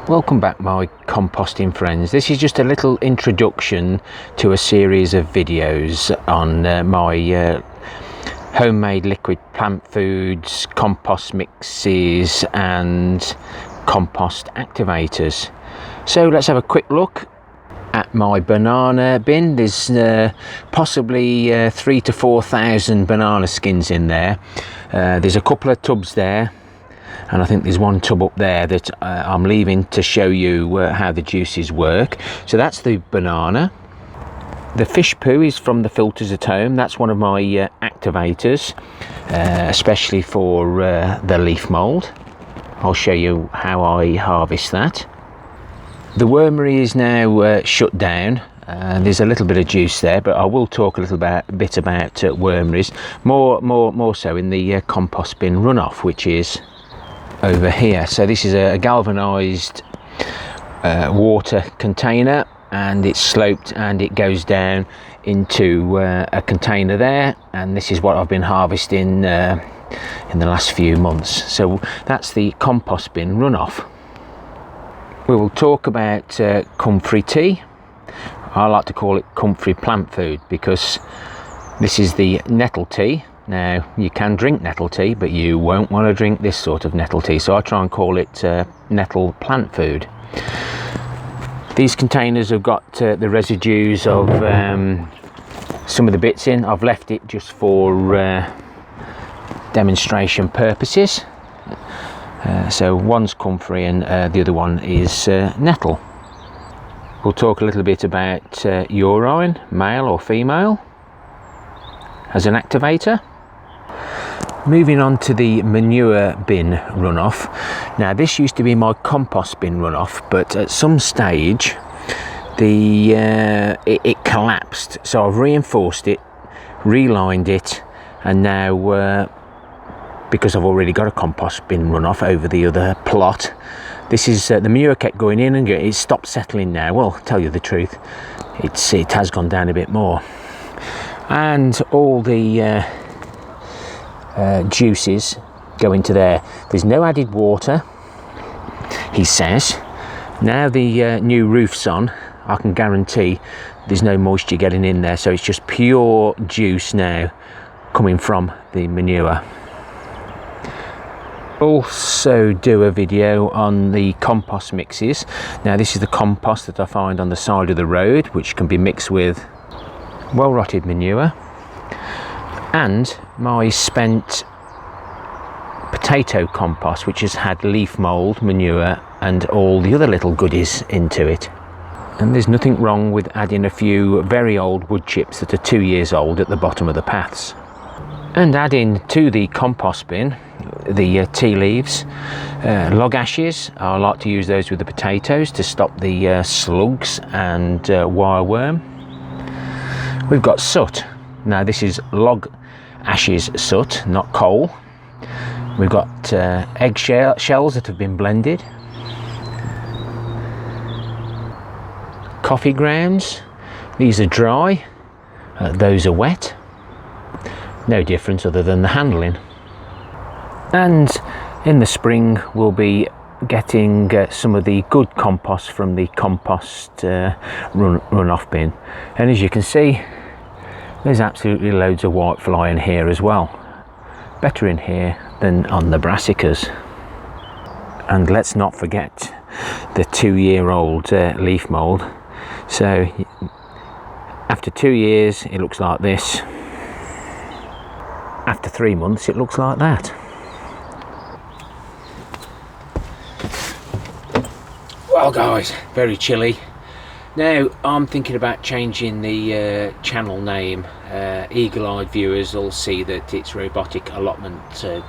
Welcome back, my composting friends. This is just a little introduction to a series of videos on my homemade liquid plant foods, compost mixes and compost activators. So let's have a quick look at my banana bin. There's possibly 3,000 to 4,000 banana skins in there. There's a couple of tubs there, and I think there's one tub up there that I'm leaving to show you how the juices work. So that's the banana. The fish poo is from the filters at home. That's one of my activators, especially for the leaf mould. I'll show you how I harvest that. The wormery is now shut down. There's a little bit of juice there, but I will talk a little bit about wormeries, more so in the compost bin runoff, which is over here. So this is a galvanized water container, and it's sloped and it goes down into a container there, and this is what I've been harvesting in the last few months. So that's the compost bin runoff. We will talk about Comfrey Tea. I like to call it Comfrey plant food because this is the nettle tea. Now, you can drink nettle tea, but you won't want to drink this sort of nettle tea, so I try and call it nettle plant food. These containers have got the residues of some of the bits in. I've left it just for demonstration purposes. So one's comfrey and the other one is nettle. We'll talk a little bit about urine, male or female, as an activator. Moving on to the manure bin runoff. Now, this used to be my compost bin runoff, but at some stage it collapsed, so I've reinforced it, relined it, and now because I've already got a compost bin runoff over the other plot, this is the manure kept going in and it stopped settling now. Well, to tell you the truth, it has gone down a bit more, and all the juices go into there. There's no added water, he says. Now the new roof's on, I can guarantee there's no moisture getting in there, so it's just pure juice now coming from the manure. Also do a video on the compost mixes. Now, this is the compost that I find on the side of the road, which can be mixed with well rotted manure, and my spent potato compost, which has had leaf mould, manure and all the other little goodies into it. And there's nothing wrong with adding a few very old wood chips that are 2 years old at the bottom of the paths. And adding to the compost bin the tea leaves, log ashes. I like to use those with the potatoes to stop the slugs and wireworm. We've got soot. Now, this is log ashes soot, not coal. We've got egg shells that have been blended, coffee grounds. These are dry, those are wet. No difference other than the handling. And in the spring we'll be getting some of the good compost from the compost runoff bin, and as you can see, there's absolutely loads of whitefly in here as well. Better in here than on the brassicas. And let's not forget the 2-year-old leaf mould. So after 2 years it looks like this. After 3 months it looks like that. Well guys, very chilly. Now, I'm thinking about changing the channel name. Eagle-eyed viewers will see that it's Robotic Allotment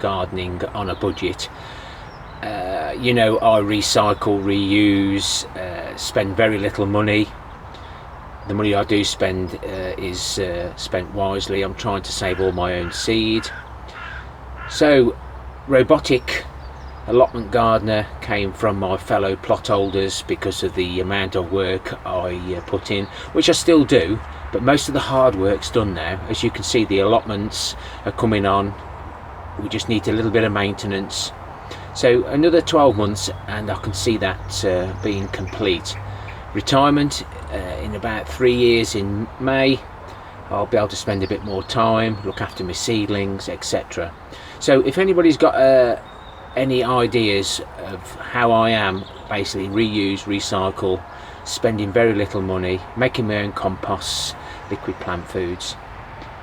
Gardening on a Budget. You know, I recycle, reuse, spend very little money. The money I do spend is spent wisely. I'm trying to save all my own seed. So, Robotic Allotment Gardener came from my fellow plot holders because of the amount of work I put in, which I still do, but most of the hard work's done now. As you can see, the allotments are coming on. We just need a little bit of maintenance. So another 12 months and I can see that being complete. Retirement in about 3 years in May. I'll be able to spend a bit more time, look after my seedlings, etc. So if anybody's got any ideas of how I am basically reuse, recycle, spending very little money, making my own composts, liquid plant foods,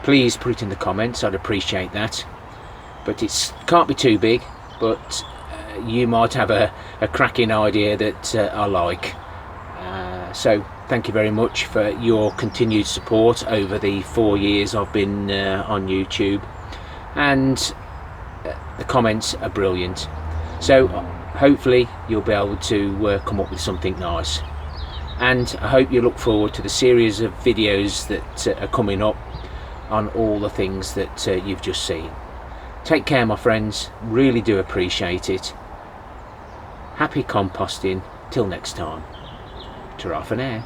please put it in the comments. I'd appreciate that. But it can't be too big, but you might have a cracking idea that I like. So thank you very much for your continued support over the 4 years I've been on YouTube, and the comments are brilliant. So hopefully you'll be able to come up with something nice, and I hope you look forward to the series of videos that are coming up on all the things that you've just seen. Take care, my friends, really do appreciate it. Happy composting, till next time. Ta-ra for now.